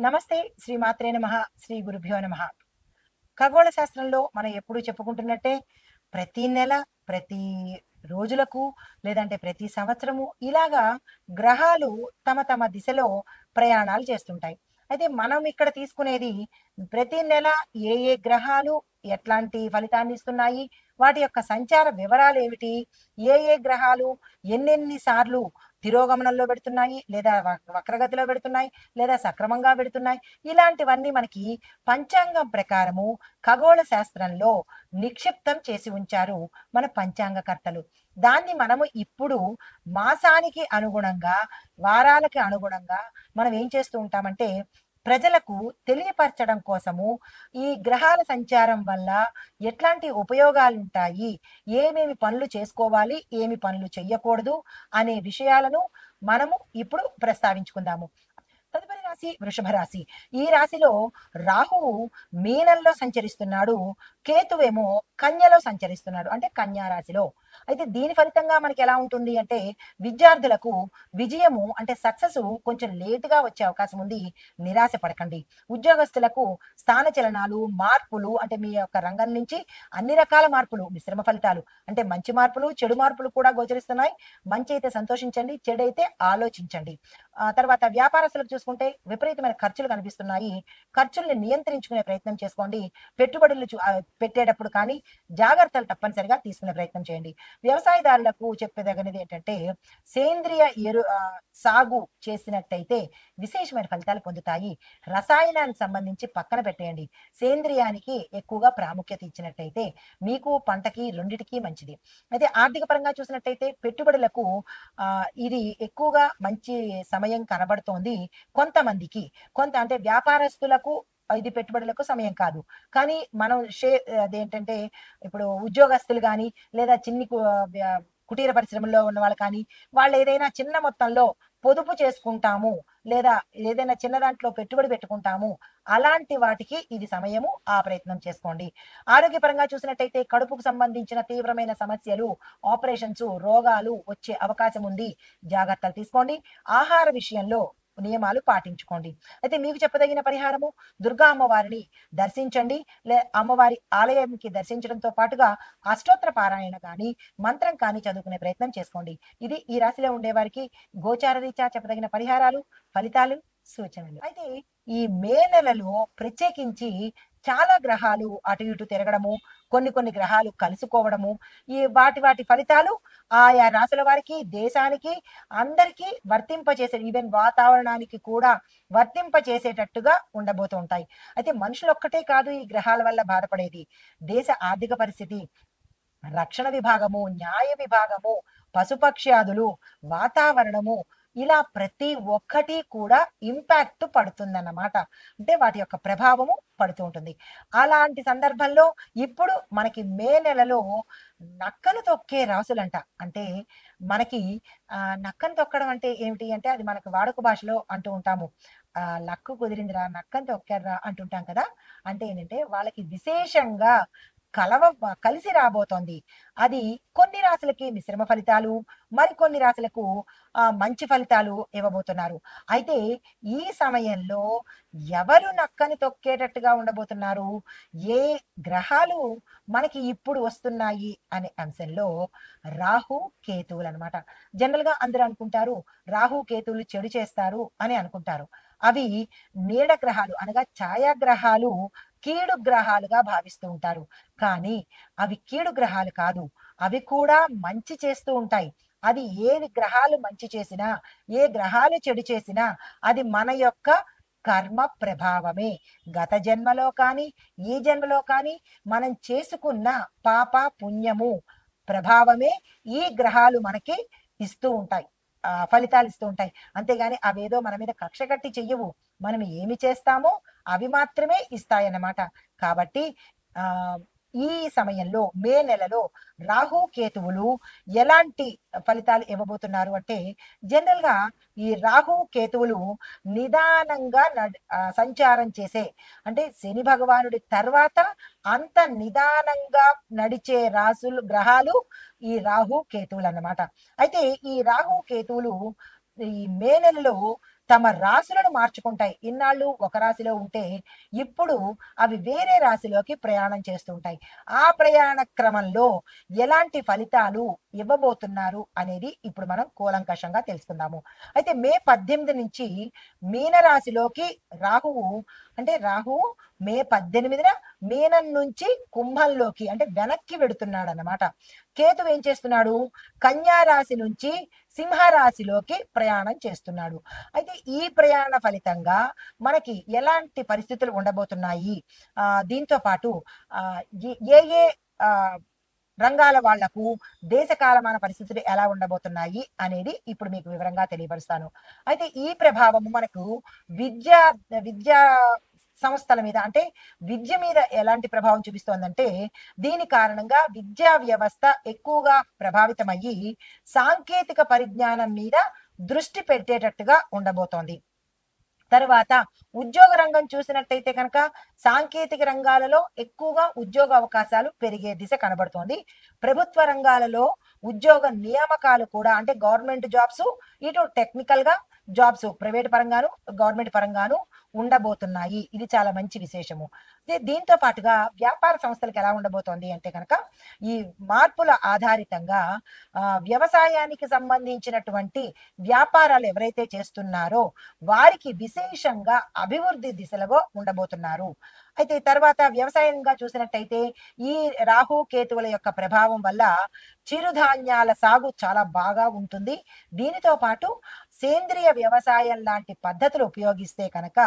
నమస్తే. శ్రీ మాత్రే నమః. శ్రీ గురుభ్యో నమః. ఖగోళ శాస్త్రంలో మనం ఎప్పుడూ చెప్పుకుంటున్నట్టే ప్రతి నెల, ప్రతి రోజులకు లేదంటే ప్రతి సంవత్సరము ఇలాగా గ్రహాలు తమ తమ దిశలో ప్రయాణాలు చేస్తుంటాయి. అయితే మనం ఇక్కడ తీసుకునేది ప్రతి నెల ఏ ఏ గ్రహాలు ఎట్లాంటి ఫలితాన్ని ఇస్తున్నాయి? వాటి యొక్క సంచార వివరాలేమిటి? ఏ ఏ గ్రహాలు ఎన్నెన్ని సార్లు తిరోగమనంలో పెడుతున్నాయి? లేదా వక్రగతిలో పెడుతున్నాయి? లేదా సక్రమంగా పెడుతున్నాయి? ఇలాంటివన్నీ మనకి పంచాంగం ప్రకారము ఖగోళ శాస్త్రంలో నిక్షిప్తం చేసి ఉంచారు మన పంచాంగకర్తలు. దాన్ని మనము ఇప్పుడు మాసానికి అనుగుణంగా, వారాలకి అనుగుణంగా మనం ఏం చేస్తూ ఉంటామంటే ప్రజలకు తెలియపరచడం కోసము ఈ గ్రహాల సంచారం వల్ల ఎట్లాంటి ఉపయోగాలుంటాయి, ఏమేమి పనులు చేసుకోవాలి, ఏమి పనులు చెయ్యకూడదు అనే విషయాలను మనము ఇప్పుడు ప్రస్తావించుకుందాము. తదుపరి రాశి వృషభ రాశి. ఈ రాశిలో రాహువు మీనంలో సంచరిస్తున్నాడు, కేతువేమో కన్యలో సంచరిస్తున్నాడు, అంటే కన్యా రాశిలో. అయితే దీని ఫలితంగా మనకి ఎలా ఉంటుంది అంటే విద్యార్థులకు విజయము అంటే సక్సెస్ కొంచెం లేటుగా వచ్చే అవకాశం ఉంది. నిరాశ పడకండి. ఉద్యోగస్తులకు స్థాన చలనాలు, మార్పులు అంటే మీ యొక్క రంగం నుంచి అన్ని రకాల మార్పులు, మిశ్రమ ఫలితాలు అంటే మంచి మార్పులు, చెడు మార్పులు కూడా గోచరిస్తున్నాయి. మంచి అయితే సంతోషించండి, చెడైతే ఆలోచించండి. తర్వాత వ్యాపారస్తులకు చూసుకుంటే విపరీతమైన ఖర్చులు కనిపిస్తున్నాయి. ఖర్చుల్ని నియంత్రించుకునే ప్రయత్నం చేసుకోండి. పెట్టుబడులు పెట్టేటప్పుడు కానీ జాగ్రత్తలు తప్పనిసరిగా తీసుకునే ప్రయత్నం చేయండి. వ్యవసాయదారులకు చెప్పదగినది ఏంటంటే సేంద్రియ సాగు చేసినట్టయితే విశేషమైన ఫలితాలు పొందుతాయి. రసాయనానికి సంబంధించి పక్కన పెట్టేయండి. సేంద్రియానికి ఎక్కువగా ప్రాముఖ్యత ఇచ్చినట్టయితే మీకు పంటకి రెండిటికి మంచిది. అయితే ఆర్థిక పరంగా చూసినట్టయితే పెట్టుబడులకు ఇది ఎక్కువగా మంచి సమయం కనబడుతోంది. కొంతమందికి అంటే వ్యాపారస్తులకు ఇది పెట్టుబడులకు సమయం కాదు. కానీ మనం అదేంటంటే ఇప్పుడు ఉద్యోగస్తులు గాని లేదా కుటీర పరిశ్రమల్లో ఉన్న వాళ్ళు కానీ వాళ్ళు ఏదైనా చిన్న మొత్తంలో పొదుపు చేసుకుంటాము లేదా ఏదైనా చిన్న దాంట్లో పెట్టుబడి పెట్టుకుంటాము, అలాంటి వాటికి ఇది సమయము. ఆ ప్రయత్నం చేసుకోండి. ఆరోగ్యపరంగా చూసినట్టయితే కడుపుకు సంబంధించిన తీవ్రమైన సమస్యలు, ఆపరేషన్స్, రోగాలు వచ్చే అవకాశం ఉంది. జాగ్రత్తలు తీసుకోండి. ఆహార విషయంలో నియమాలు పాటించుకోండి. అయితే మీకు చెప్పదగిన పరిహారము దుర్గా అమ్మవారిని దర్శించండి. అమ్మవారి ఆలయానికి దర్శించడంతో పాటుగా అష్టోత్తర పారాయణ కానీ మంత్రం కానీ చదువుకునే ప్రయత్నం చేసుకోండి. ఇది ఈ రాశిలో ఉండేవారికి గోచార రీత్యా చెప్పదగిన పరిహారాలు, ఫలితాలు, సూచనలు. అయితే ఈ మే నెలలో ప్రత్యేకించి చాలా గ్రహాలు అటు ఇటు తిరగడము, కొన్ని గ్రహాలు కలుసుకోవడము, ఈ వాటి ఫలితాలు ఆయా రాశుల వారికి, దేశానికి, అందరికీ వర్తింపచేసే ఈవెన్ వాతావరణానికి కూడా వర్తింపచేసేటట్టుగా ఉండబోతూ ఉంటాయి. అయితే మనుషులు ఒక్కటే కాదు ఈ గ్రహాల వల్ల బాధపడేది. దేశ ఆర్థిక పరిస్థితి, రక్షణ విభాగము, న్యాయ విభాగము, పశుపక్ష్యాదులు, వాతావరణము, ఇలా ప్రతి ఒక్కటి కూడా ఇంపాక్ట్ పడుతుందన్నమాట. అంటే వాటి యొక్క ప్రభావము పడుతూ ఉంటుంది. అలాంటి సందర్భంలో ఇప్పుడు మనకి మే నెలలో నక్కను తొక్కే రాసులంట. అంటే మనకి నక్కను తొక్కడం అంటే ఏమిటి అంటే అది మనకు వాడుక భాషలో అంటూ ఉంటాము. లక్కు కుదిరిందిరా, నక్కను తొక్కారా అంటుంటాం కదా. అంటే ఏంటంటే వాళ్ళకి విశేషంగా కలిసి రాబోతోంది. అది కొన్ని రాశులకి మిశ్రమ ఫలితాలు, మరికొన్ని రాశులకు మంచి ఫలితాలు ఇవ్వబోతున్నారు. అయితే ఈ సమయంలో ఎవరు నక్కని తొక్కేటట్టుగా ఉండబోతున్నారు, ఏ గ్రహాలు మనకి ఇప్పుడు వస్తున్నాయి అనే అంశంలో రాహు కేతువులు అనమాట. జనరల్గా అందరూ అనుకుంటారు రాహు కేతువులు చెడు చేస్తారు అని అనుకుంటారు. అవి నీడ గ్రహాలు అనగా ఛాయాగ్రహాలు, కీడు గ్రహాలుగా భావిస్తూ ఉంటారు. కానీ అవి కీడు గ్రహాలు కాదు. అవి కూడా మంచి చేస్తూ ఉంటాయి. అది ఏ గ్రహాలు మంచి చేసినా, ఏ గ్రహాలు చెడు చేసినా అది మన యొక్క కర్మ ప్రభావమే. గత జన్మలో కానీ ఈ జన్మలో కానీ మనం చేసుకున్న పాప పుణ్యము ప్రభావమే ఈ గ్రహాలు మనకి ఇస్తూ ఉంటాయి, ఫలితాలు ఇస్తూ ఉంటాయి. అంతేగాని అవేదో మన మీద కక్ష కట్టి చెయ్యవు. మనం ఏమి చేస్తామో అవి మాత్రమే ఇస్తాయన్నమాట. కాబట్టి ఆ ఈ సమయంలో మే నెలలో రాహు కేతువులు ఎలాంటి ఫలితాలు ఇవ్వబోతున్నారు అంటే జనరల్ గా ఈ రాహు కేతువులు నిదానంగా సంచారం చేసే, అంటే శని భగవానుడి తర్వాత అంత నిదానంగా నడిచే గ్రహాలు ఈ రాహు కేతువులు అన్నమాట. అయితే ఈ రాహు కేతువులు ఈ మే నెలలో తమ రాశులను మార్చుకుంటాయి. ఇన్నాళ్ళు ఒక రాశిలో ఉంటే ఇప్పుడు అవి వేరే రాశిలోకి ప్రయాణం చేస్తుంటాయి. ఆ ప్రయాణ క్రమంలో ఎలాంటి ఫలితాలు ఇవ్వబోతున్నారు అనేది ఇప్పుడు మనం కూలంకషంగా తెలుసుకుందాము. అయితే మే 18 నుంచి మీనరాశిలోకి రాహువు, అంటే రాహువు మే 18న మీనం నుంచి కుంభంలోకి అంటే వెనక్కి వెడుతున్నాడు అన్నమాట. కేతు ఏం చేస్తున్నాడు, కన్యా రాశి నుంచి సింహరాశిలోకి ప్రయాణం చేస్తున్నాడు. అయితే ఈ ప్రయాణ ఫలితంగా మనకి ఎలాంటి పరిస్థితులు ఉండబోతున్నాయి, దీంతో పాటు ఏ ఏ రంగాల వాళ్లకు దేశ కాలమాన పరిస్థితులు ఎలా ఉండబోతున్నాయి అనేది ఇప్పుడు మీకు వివరంగా తెలియపరుస్తాను. అయితే ఈ ప్రభావము మనకు విద్యా విద్యా సంస్థల మీద, అంటే విద్య మీద ఎలాంటి ప్రభావం చూపిస్తోందంటే, దీని కారణంగా విద్యా వ్యవస్థ ఎక్కువగా ప్రభావితమయ్యి సాంకేతిక పరిజ్ఞానం మీద దృష్టి పెట్టేటట్టుగా ఉండబోతోంది. తర్వాత ఉద్యోగ రంగం చూసినట్టయితే కనుక సాంకేతిక రంగాలలో ఎక్కువగా ఉద్యోగ అవకాశాలు పెరిగే దిశ కనబడుతోంది. ప్రభుత్వ రంగాలలో ఉద్యోగ నియామకాలు కూడా, అంటే గవర్నమెంట్ జాబ్స్, ఇటు టెక్నికల్ గా జాబ్స్ ప్రైవేట్ పరంగాను గవర్నమెంట్ పరంగాను ఉండబోతున్నాయి. ఇది చాలా మంచి విశేషము. దీంతో పాటుగా వ్యాపార సంస్థలకు ఎలా ఉండబోతోంది అంటే కనుక ఈ మార్పుల ఆధారితంగా వ్యవసాయానికి సంబంధించినటువంటి వ్యాపారాలు ఎవరైతే చేస్తున్నారో వారికి విశేషంగా అభివృద్ధి దిశలో ఉండబోతున్నారు. అయితే తర్వాత వ్యవసాయంగా చూసినట్టయితే ఈ రాహు కేతువుల యొక్క ప్రభావం వల్ల చిరుధాన్యాల సాగు చాలా బాగా ఉంటుంది. దీనితో పాటు సేంద్రియ వ్యవసాయం లాంటి పద్ధతులు ఉపయోగిస్తే కనుక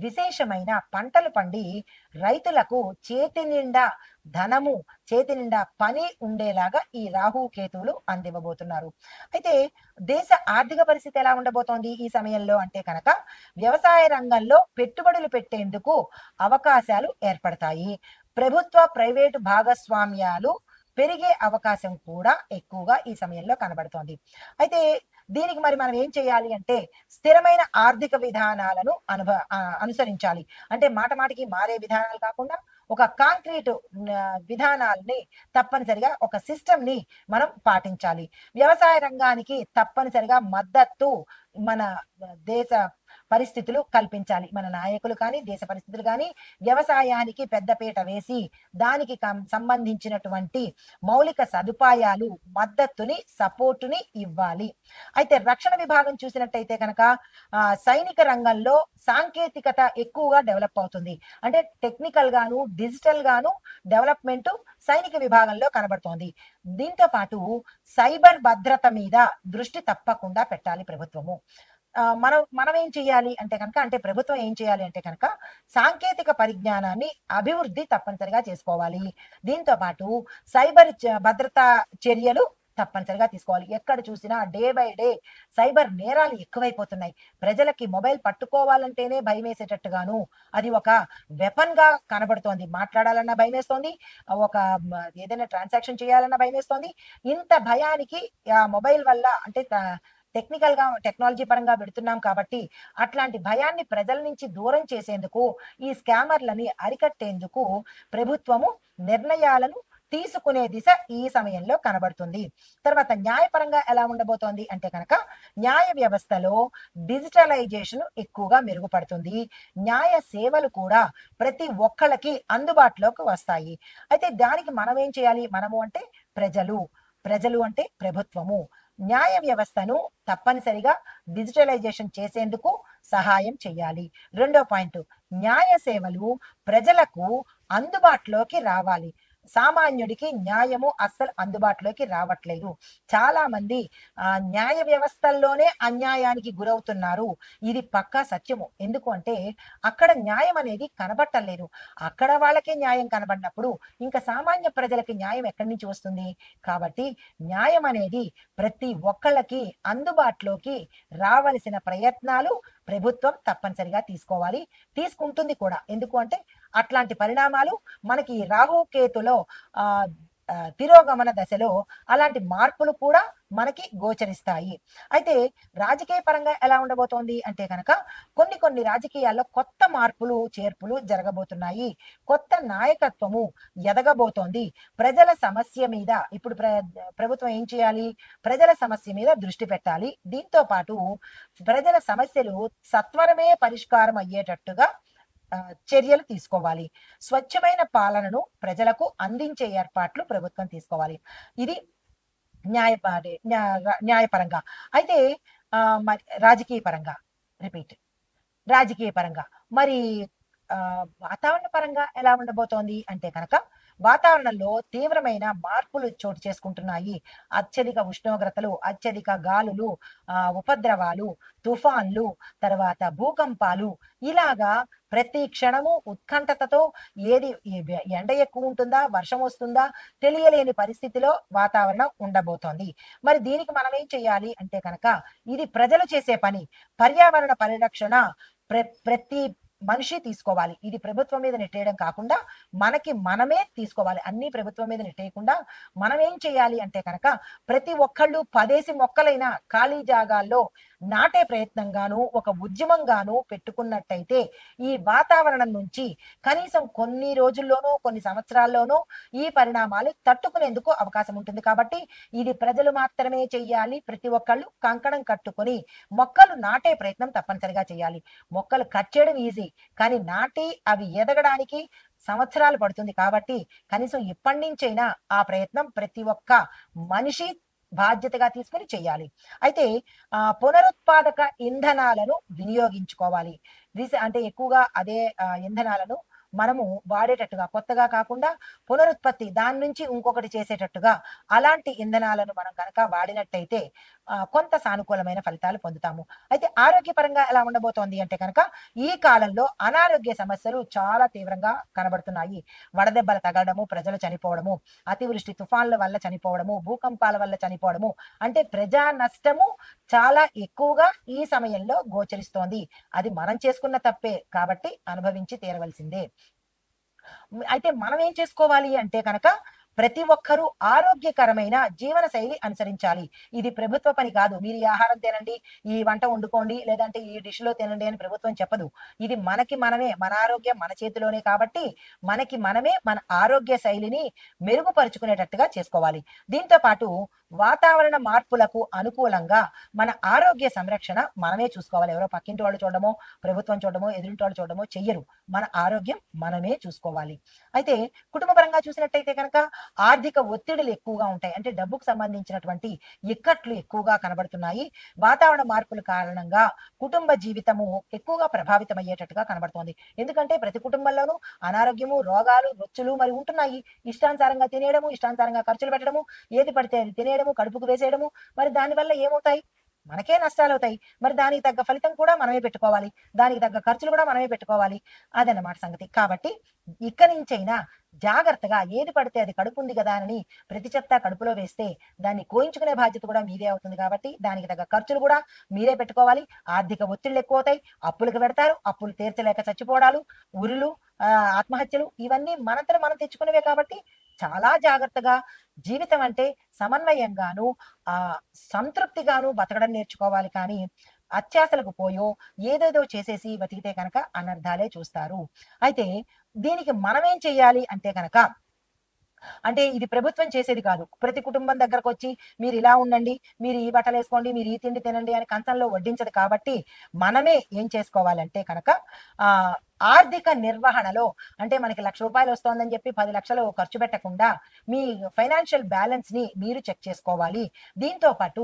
విశేషమైన పంటలు పండి రైతులకు చేతి నిండా ధనము, చేతి నిండా పని ఉండేలాగా ఈ రాహు కేతువులు అందివ్వబోతున్నారు. అయితే దేశ ఆర్థిక పరిస్థితి ఎలా ఉండబోతోంది ఈ సమయంలో అంటే కనుక వ్యవసాయ రంగంలో పెట్టుబడులు పెట్టేందుకు అవకాశాలు ఏర్పడతాయి. ప్రభుత్వ ప్రైవేటు భాగస్వామ్యాలు పెరిగే అవకాశం కూడా ఎక్కువగా ఈ సమయంలో కనబడుతోంది. అయితే దీనికి మరి మనం ఏం చేయాలి అంటే స్థిరమైన ఆర్థిక విధానాలను అనుసరించాలి. అంటే మాట మాటికి మారే విధానాలు కాకుండా ఒక కాంక్రీట్ విధానాలని తప్పనిసరిగా ఒక సిస్టమ్ ని మనం పాటించాలి. వ్యవసాయ రంగానికి తప్పనిసరిగా మద్దతు మన దేశ పరిస్థితులు కల్పించాలి. మన నాయకులు కానీ దేశ పరిస్థితులు కానీ వ్యవసాయానికి పెద్దపీట వేసి దానికి సంబంధించినటువంటి మౌలిక సదుపాయాలు, మద్దతుని, సపోర్టుని ఇవ్వాలి. అయితే రక్షణ విభాగం చూసినట్టయితే కనుక సైనిక రంగంలో సాంకేతికత ఎక్కువగా డెవలప్ అవుతుంది. అంటే టెక్నికల్ గాను డిజిటల్ గాను డెవలప్మెంట్ సైనిక విభాగంలో కనబడుతోంది. దీంతో పాటు సైబర్ భద్రత మీద దృష్టి తప్పకుండా పెట్టాలి ప్రభుత్వము. మనం ఏం చేయాలి అంటే కనుక, అంటే ప్రభుత్వం ఏం చేయాలి అంటే కనుక సాంకేతిక పరిజ్ఞానాన్ని అభివృద్ధి తప్పనిసరిగా చేసుకోవాలి. దీంతో పాటు సైబర్ భద్రతా చర్యలు తప్పనిసరిగా తీసుకోవాలి. ఎక్కడ చూసినా డే బై డే సైబర్ నేరాలు ఎక్కువైపోతున్నాయి. ప్రజలకి మొబైల్ పట్టుకోవాలంటేనే భయం వేసేటట్టుగాను అది ఒక వెపన్ గా కనబడుతోంది. మాట్లాడాలన్నా భయం వేస్తోంది, ఒక ఏదైనా ట్రాన్సాక్షన్ చేయాలన్నా భయం వేస్తోంది. ఇంత భయానికి ఆ మొబైల్ వల్ల, అంటే టెక్నికల్ గా టెక్నాలజీ పరంగా పెడుతున్నాం కాబట్టి అట్లాంటి భయాన్ని ప్రజల నుంచి దూరం చేసేందుకు, ఈ స్కామర్లని అరికట్టేందుకు ప్రభుత్వము నిర్ణయాలను తీసుకునే దిశ ఈ సమయంలో కనబడుతుంది. తర్వాత న్యాయపరంగా ఎలా ఉండబోతోంది అంటే కనుక న్యాయ వ్యవస్థలో డిజిటలైజేషన్ ఎక్కువగా మెరుగుపడుతుంది. న్యాయ సేవలు కూడా ప్రతి ఒక్కళ్ళకి అందుబాటులోకి వస్తాయి. అయితే దానికి మనం ఏం చేయాలి? మనము అంటే ప్రజలు అంటే ప్రభుత్వము న్యాయ వ్యవస్థను తప్పనిసరిగా డిజిటలైజేషన్ చేసేందుకు సహాయం చేయాలి. రెండో పాయింట్, న్యాయ సేవలు ప్రజలకు అందుబాటులోకి రావాలి. సామాన్యుడికి న్యాయము అస్సలు అందుబాటులోకి రావట్లేదు. చాలా మంది న్యాయ వ్యవస్థల్లోనే అన్యాయానికి గురవుతున్నారు. ఇది పక్కా సత్యము. ఎందుకు అంటే అక్కడ న్యాయం అనేది కనబట్టలేదు. అక్కడ వాళ్ళకే న్యాయం కనబడినప్పుడు ఇంకా సామాన్య ప్రజలకి న్యాయం ఎక్కడి నుంచి వస్తుంది? కాబట్టి న్యాయం అనేది ప్రతి ఒక్కళ్ళకి అందుబాటులోకి రావలసిన ప్రయత్నాలు ప్రభుత్వం తప్పనిసరిగా తీసుకోవాలి, తీసుకుంటుంది కూడా. ఎందుకు అంటే అట్లాంటి పరిణామాలు మనకి రాహు కేతులో తిరోగమన దశలో అలాంటి మార్పులు కూడా మనకి గోచరిస్తాయి. అయితే రాజకీయ పరంగా ఎలా ఉండబోతోంది అంటే కనుక కొన్ని రాజకీయాల్లో కొత్త మార్పులు, చేర్పులు జరగబోతున్నాయి. కొత్త నాయకత్వము ఎదగబోతోంది. ప్రజల సమస్య మీద ఇప్పుడు ప్రభుత్వం ఏం చేయాలి? ప్రజల సమస్య మీద దృష్టి పెట్టాలి. దీంతో పాటు ప్రజల సమస్యలు సత్వరమే పరిష్కారం అయ్యేటట్టుగా చర్యలు తీసుకోవాలి. స్వచ్ఛమైన పాలనను ప్రజలకు అందించే ఏర్పాట్లు ప్రభుత్వం తీసుకోవాలి. ఇది న్యాయపరంగా. అయితే మరి రాజకీయ పరంగా రిపీట్. రాజకీయ పరంగా మరి వాతావరణ పరంగా ఎలా ఉండబోతోంది అంటే కనుక వాతావరణంలో తీవ్రమైన మార్పులు చోటు చేసుకుంటున్నాయి. అత్యధిక ఉష్ణోగ్రతలు, అత్యధిక గాలులు, ఉపద్రవాలు, తుఫాన్లు, తర్వాత భూకంపాలు, ఇలాగా ప్రతి క్షణము ఉత్కంఠతతో ఏది ఎండ ఎక్కువ ఉంటుందా, వర్షం వస్తుందా తెలియలేని పరిస్థితిలో వాతావరణం ఉండబోతోంది. మరి దీనికి మనం ఏం చేయాలి అంటే కనుక ఇది ప్రజలు చేసే పని. పర్యావరణ పరిరక్షణ ప్రతి మనిషి తీసుకోవాలి. ఇది ప్రభుత్వం మీద నెట్టేయడం కాకుండా మనకి మనమే తీసుకోవాలి. అన్ని ప్రభుత్వం మీద నెట్టేయకుండా మనం ఏం చేయాలి అంటే కనుక ప్రతి ఒక్కళ్ళు 10 మొక్కలైనా ఖాళీ జాగాల్లో నాటే ప్రయత్నంగాను ఒక ఉద్యమంగాను పెట్టుకున్నట్టయితే ఈ వాతావరణం నుంచి కనీసం కొన్ని రోజుల్లోనూ కొన్ని సంవత్సరాల్లోనూ ఈ పరిణామాలు తట్టుకునేందుకు అవకాశం ఉంటుంది. కాబట్టి ఇది ప్రజలు మాత్రమే చెయ్యాలి. ప్రతి ఒక్కళ్ళు కంకణం కట్టుకొని మొక్కలు నాటే ప్రయత్నం తప్పనిసరిగా చేయాలి. మొక్కలు కట్ చేయడం ఈజీ, కానీ నాటి అవి ఎదగడానికి సంవత్సరాలు పడుతుంది. కాబట్టి కనీసం ఇప్పటి నుంచైనా ఆ ప్రయత్నం ప్రతి ఒక్క మనిషి బాధ్యతగా తీసుకుని చేయాలి. అయితే పునరుత్పాదక ఇంధనాలను వినియోగించుకోవాలి. అంటే ఎక్కువగా అదే ఇంధనాలను మనము వాడేటట్టుగా కొత్తగా కాకుండా పునరుత్పత్తి దాని నుంచి ఇంకొకటి చేసేటట్టుగా అలాంటి ఇంధనాలను మనం కనుక వాడినట్టయితే కొంత సానుకూలమైన ఫలితాలు పొందుతాము. అయితే ఆరోగ్యపరంగా ఎలా ఉండబోతోంది అంటే కనుక ఈ కాలంలో అనారోగ్య సమస్యలు చాలా తీవ్రంగా కనబడుతున్నాయి. వడదెబ్బలు తగలడము, ప్రజలు చనిపోవడము, అతివృష్టి తుఫాన్ల వల్ల చనిపోవడము, భూకంపాల వల్ల చనిపోవడము, అంటే ప్రజా నష్టము చాలా ఎక్కువగా ఈ సమయంలో గోచరిస్తోంది. అది మనం చేసుకున్న తప్పే కాబట్టి అనుభవించి తీరవలసిందే. అయితే మనం ఏం చేసుకోవాలి అంటే కనుక ప్రతి ఒక్కరూ ఆరోగ్యకరమైన జీవన శైలి అనుసరించాలి. ఇది ప్రభుత్వ పని కాదు. మీరు ఈ ఆహారం తినండి, ఈ వంట వండుకోండి, లేదంటే ఈ డిష్ లో తినండి అని ప్రభుత్వం చెప్పదు. ఇది మనకి మనమే, మన ఆరోగ్యం మన చేతిలోనే. కాబట్టి మనకి మనమే మన ఆరోగ్య శైలిని మెరుగుపరుచుకునేటట్టుగా చేసుకోవాలి. దీంతో పాటు వాతావరణ మార్పులకు అనుకూలంగా మన ఆరోగ్య సంరక్షణ మనమే చూసుకోవాలి. ఎవరో పక్కింటి వాళ్ళు చూడడమో, ప్రభుత్వం చూడడమో, ఎదురింటి వాళ్ళు చూడడమో చెయ్యరు. మన ఆరోగ్యం మనమే చూసుకోవాలి. అయితే కుటుంబ పరంగా చూసినట్టయితే కనుక ఆర్థిక ఒత్తిడులు ఎక్కువగా ఉంటాయి. అంటే డబ్బుకు సంబంధించినటువంటి ఇక్కట్లు ఎక్కువగా కనబడుతున్నాయి. వాతావరణ మార్పుల కారణంగా కుటుంబ జీవితము ఎక్కువగా ప్రభావితం అయ్యేటట్టుగా కనబడుతోంది. ఎందుకంటే ప్రతి కుటుంబంలోనూ అనారోగ్యము, రోగాలు, రొచ్చులు మరి ఉంటున్నాయి. ఇష్టానుసారంగా తినేయడము, ఇష్టానుసారంగా ఖర్చులు పెట్టడము, ఏది పడితే అది తినేయడము, కడుపుకు వేసేయడము, మరి దానివల్ల ఏమవుతాయి? మనకే నష్టాలు అవుతాయి. మరి దానికి తగ్గ ఫలితం కూడా మనమే పెట్టుకోవాలి. దానికి తగ్గ ఖర్చులు కూడా మనమే పెట్టుకోవాలి. అదన్నమాట సంగతి. కాబట్టి ఇక్కడి నుంచైనా జాగ్రత్తగా ఏది పడితే అది కడుపు ఉంది కదా అని ప్రతి చెత్త కడుపులో వేస్తే దాన్ని కోయించుకునే బాధ్యత కూడా మీదే అవుతుంది. కాబట్టి దానికి తగ్గ ఖర్చులు కూడా మీరే పెట్టుకోవాలి. ఆర్థిక ఒత్తిళ్లు ఎక్కువ అవుతాయి. అప్పులకు పెడతారు. అప్పులు తీర్చలేక చచ్చిపోవడాలు, ఉరులు, ఆత్మహత్యలు ఇవన్నీ మనంతట మనం తెచ్చుకునేవే. కాబట్టి చాలా జాగ్రత్తగా జీవితం అంటే సమన్వయంగాను సంతృప్తిగాను బతకడం నేర్చుకోవాలి. కానీ అత్యాశలకు పోయో ఏదేదో చేసేసి బతికితే కనుక అనర్థాలే చూస్తారు. అయితే దీనికి మనమేం చెయ్యాలి అంటే కనుక అంటే ఇది ప్రభుత్వం చేసేది కాదు. ప్రతి కుటుంబం దగ్గరకు వచ్చి మీరు ఇలా ఉండండి, మీరు ఈ బట్టలు వేసుకోండి, మీరు ఈ తిండి తినండి అని కంచంలో వడ్డించదు. కాబట్టి మనమే ఏం చేసుకోవాలంటే కనుక ఆర్థిక నిర్వహణలో అంటే మనకి రూ. 1,00,000 వస్తోందని చెప్పి 10 లక్షలు ఖర్చు పెట్టకుండా మీ ఫైనాన్షియల్ బ్యాలెన్స్ ని మీరు చెక్ చేసుకోవాలి. దీంతో పాటు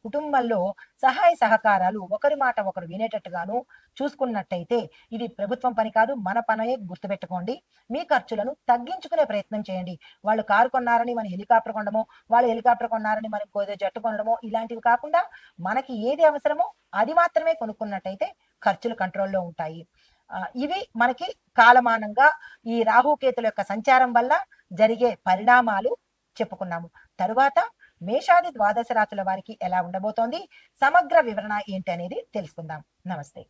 కుటుంబంలో సహాయ సహకారాలు ఒకరి మాట ఒకరు వినేటట్టుగాను చూసుకున్నట్టయితే ఇది ప్రభుత్వం పని కాదు, మన పనే. గుర్తుపెట్టుకోండి. మీ ఖర్చులను తగ్గించుకునే ప్రయత్నం చేయండి. వాళ్ళు కారు కొన్నారని మనం హెలికాప్టర్ కొనడమో, వాళ్ళు హెలికాప్టర్ కొన్నారని మనం జట్టు కొనడమో ఇలాంటివి కాకుండా మనకి ఏది అవసరమో అది మాత్రమే కొనుక్కున్నట్టయితే ఖర్చులు కంట్రోల్లో ఉంటాయి. ఇవి మనకి కాలమానంగా ఈ రాహుకేతుల యొక్క సంచారం వల్ల జరిగే పరిణామాలు చెప్పుకున్నాము. తరువాత మేషాది ద్వాదశ రాశుల వారికి ఎలా ఉండబోతోంది, సమగ్ర వివరణ ఏంటి అనేది తెలుసుకుందాం. నమస్తే.